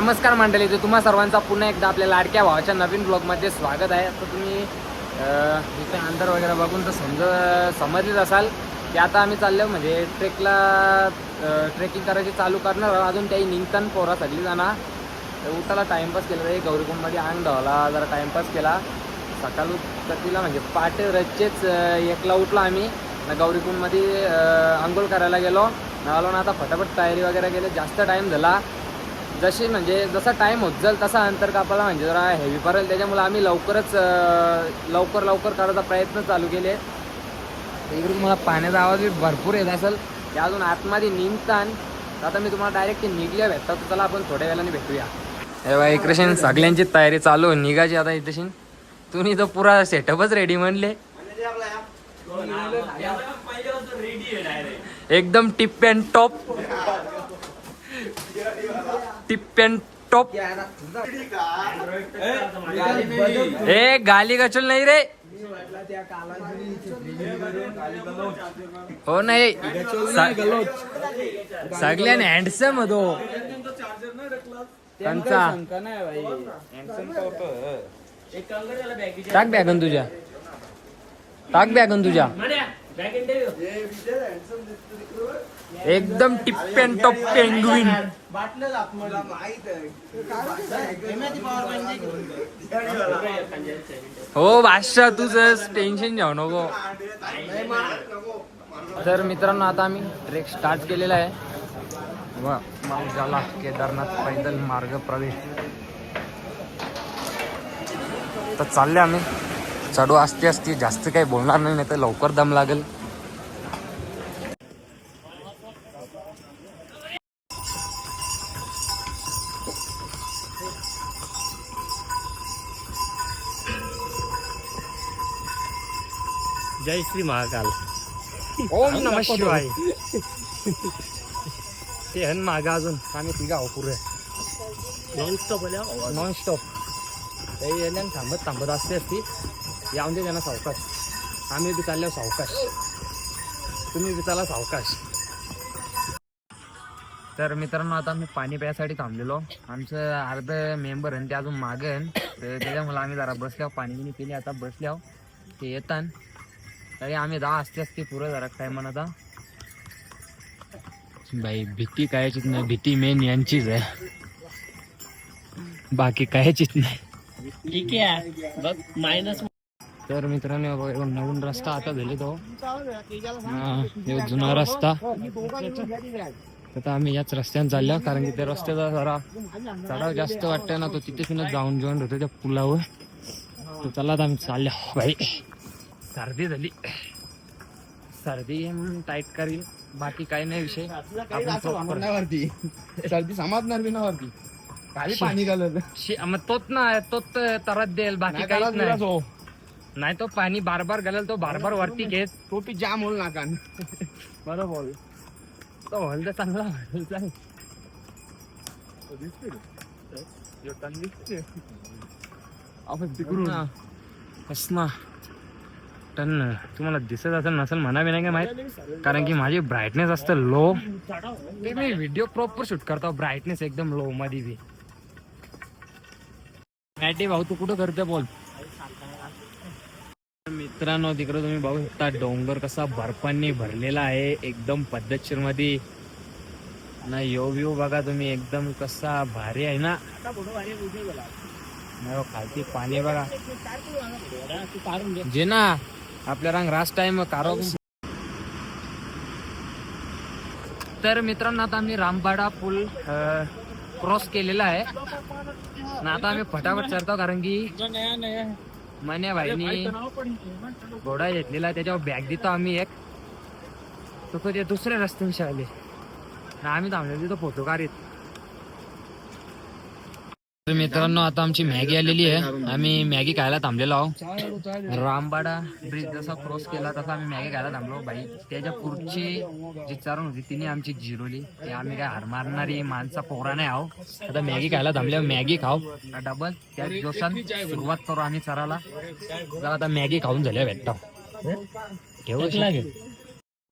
नमस्कार मंडळी, तुम्हा सर्वांचा पुन्हा एकदा आपल्या लाडक्या भावाच्या नवीन ब्लॉगमध्ये स्वागत आहे. तर तुम्ही इथे अंतर वगैरे बघून तर समजलीच असाल की आता आम्ही चाललो म्हणजे ट्रेकिंग करायची चालू करणार. अजून काही निघताना पोरा सगळी जाणार. उठाला टाईमपास केला रे, गौरीकुंडमध्ये अंग धावला, जरा टाईमपास केला. सकाळी कधीला म्हणजे पहाटे रचेच 1ला उठलो आम्ही ना. गौरीकुंडमध्ये आंघोळ करायला गेलो आलो ना. आता फटाफट तयारी वगैरे केली. जास्त टाईम झाला. जसा टाईम होत जाईल तसा अंतर कापायला म्हणजे जरा हेवी पडेल, त्याच्यामुळे आम्ही लवकर करायचा प्रयत्न चालू केले. इकडे तुम्हाला पाण्याचा आवाज बी भरपूर येत असेल. ते अजून आतमध्ये निघतान. तर आता मी तुम्हाला डायरेक्ट निघल्या भेटतो. तर चला आपण थोड्या वेळाने भेटूया. हे बघा इकडे सगळ्यांची तयारी चालू आहे निघायची आता. इथे तुम्ही तर पुरा सेटअपच रेडी म्हणले, एकदम टिप अँड टॉप. ए गाली गचल नाही रे. हो नाही सगळ्याने हँडसम होतो त्यांचा. टाक बॅगन तुझ्या, टाक बॅगन तुझ्या. एकदम टिप अँड टॉप पेंग्विन. हो बादशाह, तुझं टेन्शन घेऊ नको. तर मित्रांनो आता आम्ही ट्रेक स्टार्ट केलेला आहे. वा माऊस झाला केदारनाथ पैदल मार्ग प्रवेश. तर चालले आम्ही. चढू असते जास्त काही बोलणार नाही तर लवकर दम लागेल. जय श्री महाकाल. ओम नमः शिवाय. ते हन मागा अजून आम्ही तिघा हो पुरे नॉन स्टॉप. काही थांबत असते यावून दे त्यांना सावकाश. आम्ही बी चाललो सावकाश, तुम्ही बी चाला सावकाश. तर मित्रांनो आता आम्ही पाणी प्यायसाठी थांबलेलो. आमचं अर्ध मेंबर आहे ते अजून मागन, तर त्याच्यामुळे आम्ही जरा बसल्यावर पाणी बिणी केली. आता बसल्यावर ते येतात तरी आम्ही 10 असते पुरं जरा काय म्हणत बाई. भीती कायचीच नाही, भीती मेन यांचीच आहे, बाकी कायचीच नाही. ठीक आहे बघ मायनस. तर मित्रांनो नवीन रस्ता आता झाले तो जुना रस्ता. आता आम्ही याच रस्त्याने चाललो कारण की त्या रस्त्याचा जरा चढाव जास्त वाटतंय ना. तो तिथे जाऊन होतो त्या पुलावर. तर चला आता आम्ही चाललो. बाई सर्दी झाली, सर्दी म्हणून टाईट करील, बाकी काही नाही विषय. वरती सर्दी समजणार बी ना. वरती खाली पाणी घालत मग तोच तरच देईल, बाकी काहीच नाही. नाही तो पाणी बार घालेल, तो बार वरती घेत. टोपी जाम होईल नाकान. बरोबर तो हॉल तर चांगला ना. टन तुम्हाला दिसत असेल नसेल म्हणावी नाही का माहित, कारण की माझी ब्राईटनेस असतं लो. ते मी व्हिडिओ प्रॉपर शूट करतो ब्राईटनेस एकदम लो मध्ये बी. मॅटी भाऊ तू कुठं करते बोल. मित्रांनो तिकडे तुम्ही बघू शकता डोंगर कसा बर्फांनी भरलेला आहे एकदम पद्धतशीर मध्ये ना. व्ह्यू बघा तुम्ही एकदम कसा भारी आहे ना. खालती पाणी बघा जे ना आपल्या रंग रास्ट टाइम कारो. तर मित्रांनो आता आम्ही रामबाडा पूल क्रॉस केलेला आहे ना. आता आम्ही फटाफट चढतो कारण की मन्या भाईनी घोडा घेतलेला आहे, त्याच्यावर बॅग देतो आम्ही एक. तो ते दुसऱ्या रस्त्याने शाळले ना. आम्ही थांबलो तिथं फोटो काढीत. तर मित्रांनो आता आमची मॅगी आलेली आहे. आम्ही मॅगी खायला थांबलेलो आहोत. रामबाडा ब्रिज जसा क्रॉस केला तसा आम्ही मॅगी खायला थांबलो. बाई त्याच्या पुढची जी चरण होती तिने आमची जिरोली. ते आम्ही काय हार मारणारी माणसा पोरा नाही आहो. आता मॅगी खायला थांबल्यावर मॅगी खाऊ डबल त्या जोशान सुरुवात करू आम्ही चराला. जरा आता मॅगी खाऊन झाल्या भेटतो ठेवू लागेल.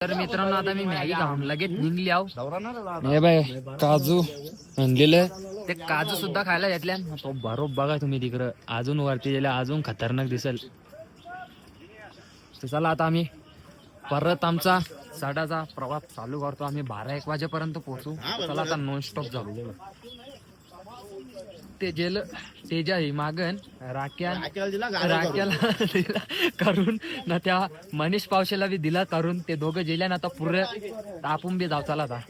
तर मित्रांनो आता मी मॅगी खाऊन लगेच निघली आहो. हे बाय काजू आणलेलं ते काजू सुद्धा खायला घेतल्या. तो बरोबर बघा तुम्ही तिकडं अजून वरती गेल्या अजून खतरनाक दिसेल. तर चला आता आम्ही परत आमचा साडाचा प्रवास चालू करतो. आम्ही 12-1 वाजेपर्यंत पोहोचू. चला आता नॉन स्टॉप झालो. ते जेल तेजा ही मागन राख्याला दिला करून ना त्या मनीष पावशेला बी दिला करून. ते दोघं जेल्या ना आता पुरे तापून बी जाऊ. चला आता.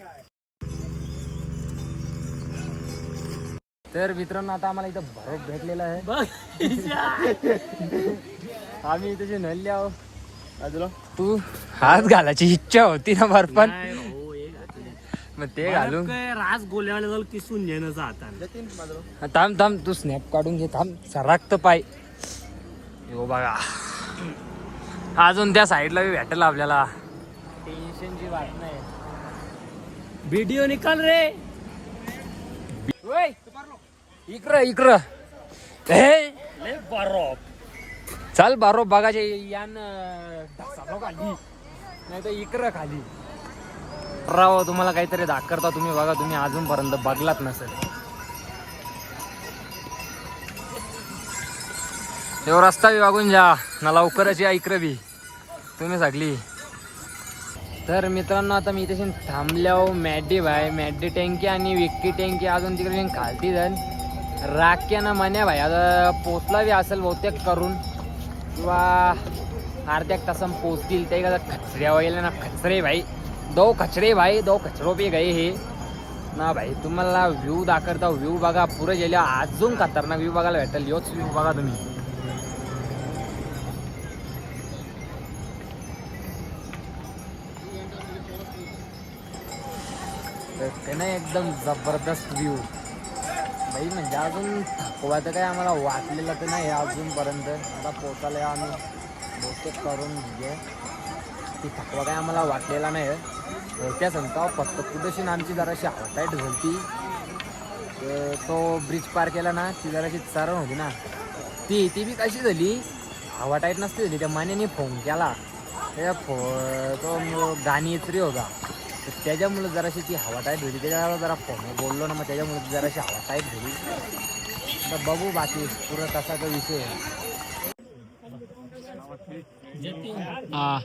तर मित्रांनो आता आम्हाला इथं बरोबर भेटलेला आहे. आम्ही इथे नल्ले आहो. तू हात घालायची इच्छा होती ना बर्फान मग ते घालून रास गोल्यावाला किसून घेणं आता. थांब थांब तू स्नॅप काढून घे. थांब सराक्त पाय. हो बघा अजून त्या साईडला बी भेटेल आपल्याला. टेन्शनची बात नाही. व्हिडिओ निकाल रे. इकडं हे बरोबर चल बारो बघाचे यान खाली नाही तर इकडं खाली राव. तुम्हाला काहीतरी दाखवता तुम्ही बघा. तुम्ही अजूनपर्यंत बघलात नसेल. तो रस्ता बी वागून जा ना लवकरच या इकडं बी तुम्ही सगळी. तर मित्रांनो आता मी इथे थांबल्यावर मॅडी भाई मॅडी टँकी आणि विक्की टँकी अजून तिकडे खालती जण राख्या ना म्हण्या भाई आता पोचला बी असेल बहुतेक करून किंवा अर्ध्या तासाम पोचतील. ते का खचऱ्या वगैरे ना खचरे भाई दो खचरो पे गए हे ना भाई. तुम्हाला व्ह्यू दाखवता. व्ह्यू बघा पुरे गेल्या अजून खतरनाक व्ह्यू बघायला भेटेल. योच व्ह्यू बघा तुम्ही. ते ना एकदम जबरदस्त व्ह्यू भाई. म्हणजे अजून थकवा तर काय आम्हाला वाटलेलं तर नाही अजूनपर्यंत. आता पोचायला आम्ही बहुतेक करून घे. ती थकवा काय आम्हाला वाटलेला नाही. त्या संताव फक्त कुठेशी आमची जराशी टाईट झाली. तो ब्रिज पार केला ना ती जराशी चरण होती ना ती बी कशी झाली. हवा टाईट नसते झाली. त्या मानेने फोन केला त्या तो गाणी इत्री होता त्याच्यामुळे जराशी ती हवा टाईट झाली. त्याच्यावर जरा फोन बोललो ना मग त्याच्यामुळे जराशी हवा टाईट झाली. तर बघू बाकी पुरं कसा तो विषय. हा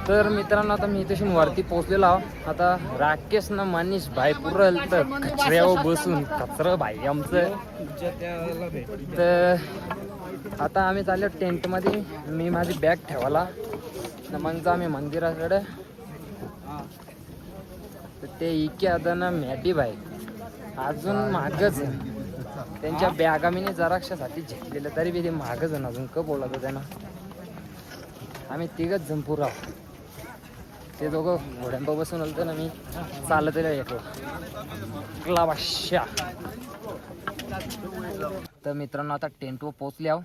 तर मित्रांनो आता मी इथे वरती पोहोचलेलो आहो. आता राकेश ना मनीष भाई पुरल तर कचऱ्यावर बसून कचरा भाई आमचं. तर आता आम्ही चाललो टेंट मध्ये. मी माझी बॅग ठेवाला मग आम्ही मंदिराकडे. तर ते इके आता ना मॅडी भाई अजून मागच त्यांच्या बॅगा मी जराक्षासाठी झेपलेलं तरी बी ते मागच अजून क बोलत त्यांना. आम्ही तिघच जण पुरा. ते दोघं घोड्यांपा बसून आलतो ना मी चालत येतो क्लाबाशा. तर मित्रांनो आता टेंटवर पोचले आहो.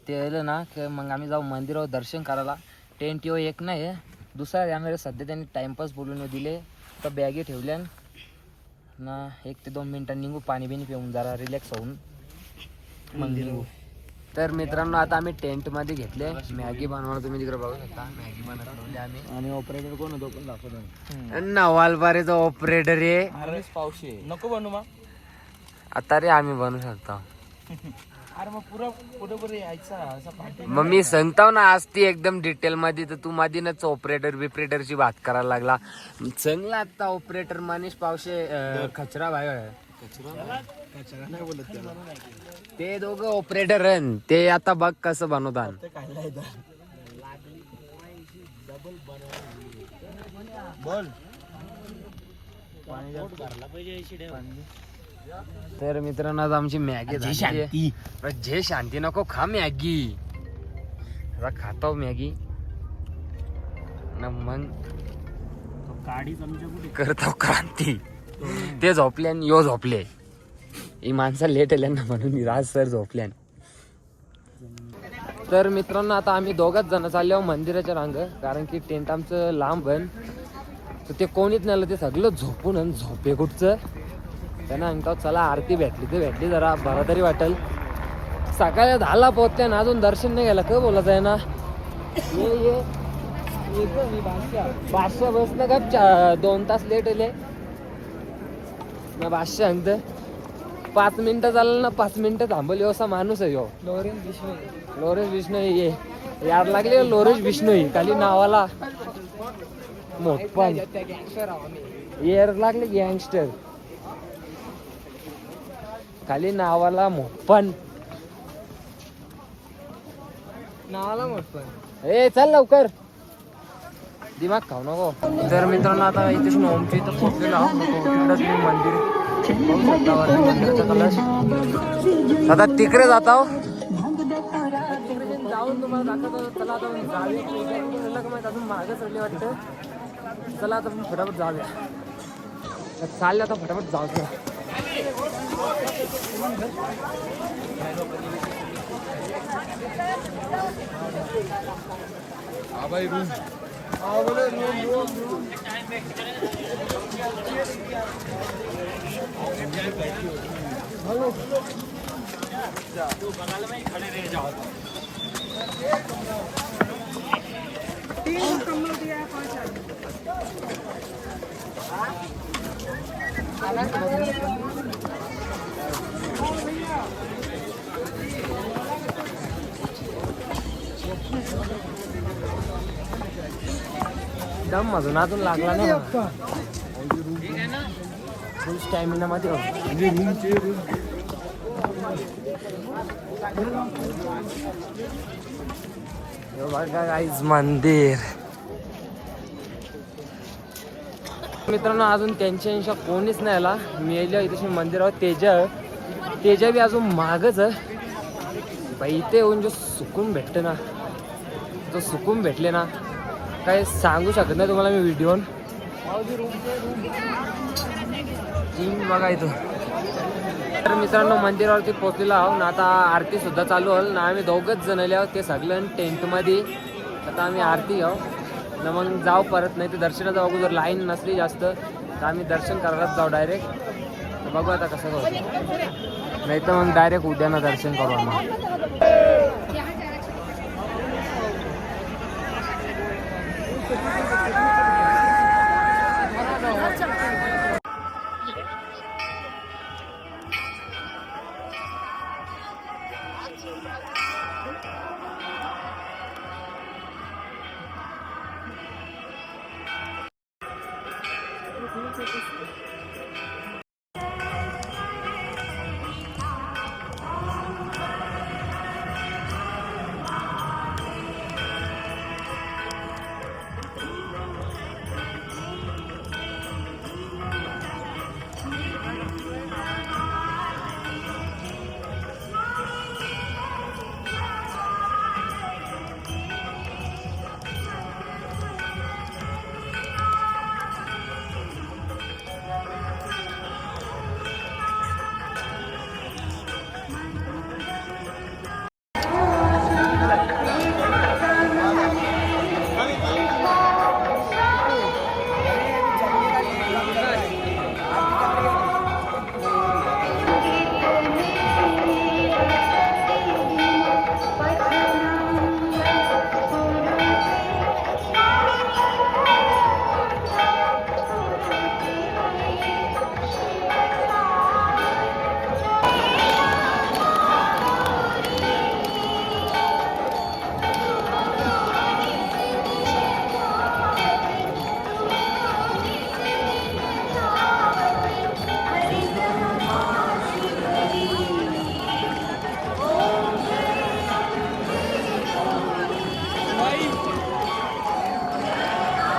ते आलं ना की मग आम्ही जाऊ मंदिरावर दर्शन करायला. टेंट येऊ एक नाही दुसरा यामध्ये सध्या त्यांनी टाइमपास बोलून दिले. तर बॅगे ठेवल्या ना 1 ते 2 मिनिटं निघू पाणी बिणी पिऊन जरा रिलॅक्स होऊन मग निघू. तर मित्रांनो आता आम्ही टेंटमध्ये घेतले मॅगी बनवायला. तुम्ही तिकडे बघू शकता मॅगी बनवली आम्ही. आणि ऑपरेटर कोण होतो पण दाखवतो. नवालपारेचा ऑपरेटर आहे पावशे. नको बनवू मग आता रे आम्ही बनवू शकतो. अरे मग पुरा कुठे यायचा मग मी सांगतो ना आज ती एकदम डिटेल मध्ये. तर तू मधीनच ऑपरेटरची बात करायला लागला. चांगला आता ऑपरेटर मनीष पावशे खचरा भाई नाही बोलत त्याला. ते दोघं ऑपरेटर ते आता बघ कसं बनवतात. तर मित्रांनो आज आमची मॅगी झाली. जे शांती नको खा मॅगी. आता खातो मॅगी मग करतो क्रांती. ते झोपले आणि यो झोपले. ही माणसं लेट आल्या ना म्हणून राज सर झोपल्यान. तर मित्रांनो आता आम्ही दोघंच जण चालले आहो मंदिराच्या रांग, कारण की टेंट आमचं लांब आहे. तर ते कोणीच नाही, ते सगळं झोपून आणि झोपे कुठचं त्यांना सांगतो चला आरती भेटली तर भेटली, जरा बरा तरी वाटेल. सकाळी 10ला पोहोचते ना, अजून दर्शन नाही घ्यायला का बोलायचं आहे ना. ये बादशाह बसलं का 2 तास लेट येले ना. बादशाह सांगतं 5 मिनिटं चाललं ना, 5 मिनिटं थांबली असा माणूस आहे हो. लोरेश बिश्नोई ये यार लागले. लोरेश बिश्नोई खाली नावाला मोठपण यार लागले गँगस्टर खाली नावाला मोठपण. ए चल लवकर, दिमाग खाऊ नको. तर मित्रांनो आता इथे ओमच्या इथं पोहोचलेलो आहोत. तुम्ही मंदिर पाहू शकता वरती मंदिराचा कलश. आता तिकडे जात आहो, तिकडे जाऊन तुम्हाला दाखवतो. चला आता जाऊया, अजून मागे चढली वाटतं. चला आता फटाफट जाऊया. चालले आता फटाफट जाऊया. दम अजून अजून लागला नाही. फुल स्टॅमिना मध्ये बघा गाईज मंदिर. मित्रांनो अजून त्यांच्या कोणीच नाही आला. मी यायला इथे मंदिरावर तेजा बी अजून मागच बाई. इथे येऊन जो सुकून भेटते ना, जो सुकून भेटले ना, काय सांगू शकत नाही तुम्हाला मी व्हिडिओन. बघा इथं. तर मित्रांनो मंदिरावरती पोहोचलेलो आहोत ना. आता आरती सुद्धा चालू होईल ना. आम्ही दोघंच जण आले आहोत, ते सगळं टेंटमध्ये. आता आम्ही आरती घेऊ ना, मग जाऊ परत. नाही तर दर्शनाचा अगोदर लाईन नसली जास्त तर आम्ही दर्शन करायलाच जाऊ डायरेक्ट. तर बघू आता कसं करू, नाही तर मग डायरेक्ट उद्या ना दर्शन करू आम्ही.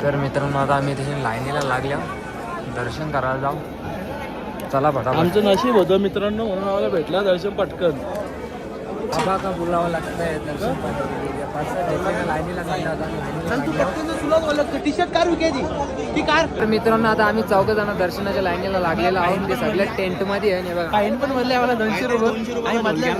तर मित्रांनो आता आम्ही तिथे लाईनीला लागल्या, दर्शन करायला जाऊ. चला फटाफट. आमचं नशीब होतं मित्रांनो, म्हणून आम्हाला भेटला दर्शन पटकन. बाबा का बोलावं लागतंय दर्शन लाईनीला टी शर्ट कार विकायची ती कार. तर मित्रांनो आता आम्ही चौघ जण दर्शनाच्या लाईनीला लागलेलो आहोत. ते सगळे टेंट मध्ये आहे. हे बघा. काही पण म्हणले आम्हाला 200 रुपये आणि मधल्या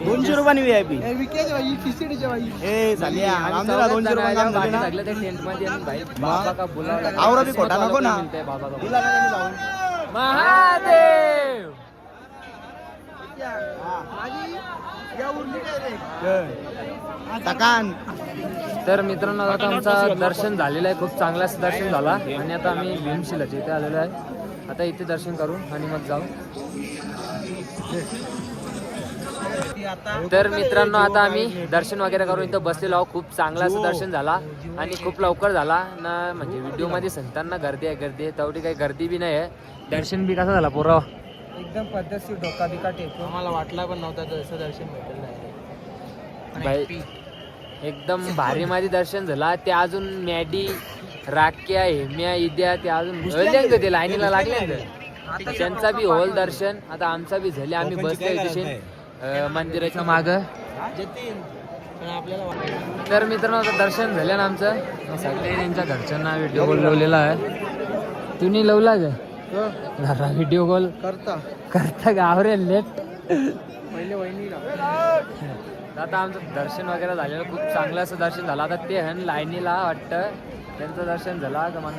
200 रुपये VIP विकायचे बाई टी शर्टचे बाई ए झाली आम्ही चौघच जण आहे, बाकी सगळे ते टेंट मध्ये आहे. भाई बाबा का बोलावं लागतंय. आवरा बी खोटा नको ना. मिळतंय बाबा का. दिला ना जाऊन महादेव. तकान. तर मित्रांनो आता आमचं दर्शन झालेलं आहे. खूप चांगलं असं दर्शन झाला आणि आता आम्ही भीमशिलाच्या इथे आलेलो आहे. आता इथे दर्शन करू आणि मग जाऊ. तर मित्रांनो आता आम्ही दर्शन वगैरे करून इथं बसलेलो आहोत. खूप चांगलं असं दर्शन झाला आणि खूप लवकर झाला ना. म्हणजे व्हिडिओमध्ये सांगताना गर्दी आहे तेवढी काही गर्दी बी नाही आहे. दर्शन बी कसं झाला पुरा एकदम पद्धतशीर डोका बिका टेकून आम्हाला वाटला पण नव्हता कसं दर्शन भेटेल नाही. भाई एकदम भारी मध्ये दर्शन झाला. ते अजून मॅडी राख्या हेम्या इद्या ते अजून ते लाईनीला लागले. त्यांचा बी होल दर्शन. आता आमचा बी झाले. आम्ही बसलोय मंदिराच्या माग. तर मित्रांनो आता दर्शन झालं ना आमचं. सगळे त्यांच्या घरच्यांना व्हिडिओ कॉल लावलेला आहे. तुम्ही लावला का व्हिडिओ कॉल करता गावरे लेट पहिले वहिनीला आता आमचं दर्शन वगैरे झालेलं. खूप चांगलं असं दर्शन झालं. आता ते हन लाईनीला वाटतं त्यांचं दर्शन झालं का मग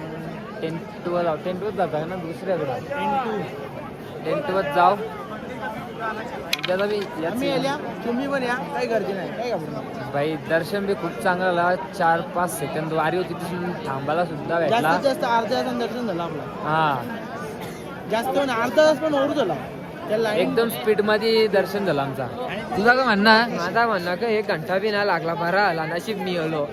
टेंटवर जाऊ. टेंटवर जात आहे ना दुसऱ्याकडं. टेंटवर जाऊ. त्याचा बी तुम्ही पण या काही गर्दी नाही काय घाबरू. भाई दर्शन बी खूप चांगलं झालं. 4-5 सेकंद वारी होती तिथून थांबायला सुद्धा भेटला. जास्त अर्धा तास दर्शन झालं आपलं. हा जास्त पण अर्धा तास पण ओढू झाला. एकदम स्पीड मध्ये दर्शन झालं आमचा. तुझा का म्हणणं माझा म्हणणं का 1 घंटा बी नाही लागला. बरा आला नशीब मी आलो.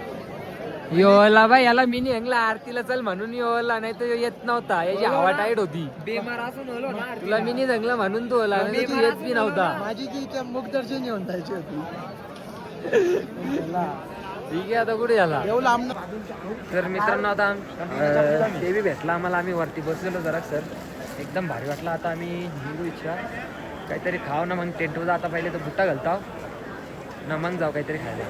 योला बाई याला मी निघला आरतीला चल म्हणून योला नाही तर येत नव्हता. याची हवा टाईट होती. तुला मी नाही जंगला म्हणून तू ओला नाही तू येत बी नव्हता. माझी ती मुख दर्शन घेऊन जायची होती. ठीक आहे आता कुठे झाला. एवढं लांब. तर मित्रांनो आता ते बी भेटला आम्हाला. आम्ही वरती बसलेलो जरा सर. एकदम भारी वाटला. आता आम्ही निघू इच्छा काहीतरी खाऊ ना. मग टेंटवर आता पहिले तर बुट्टा घालताव ना मग जाऊ काहीतरी खायला.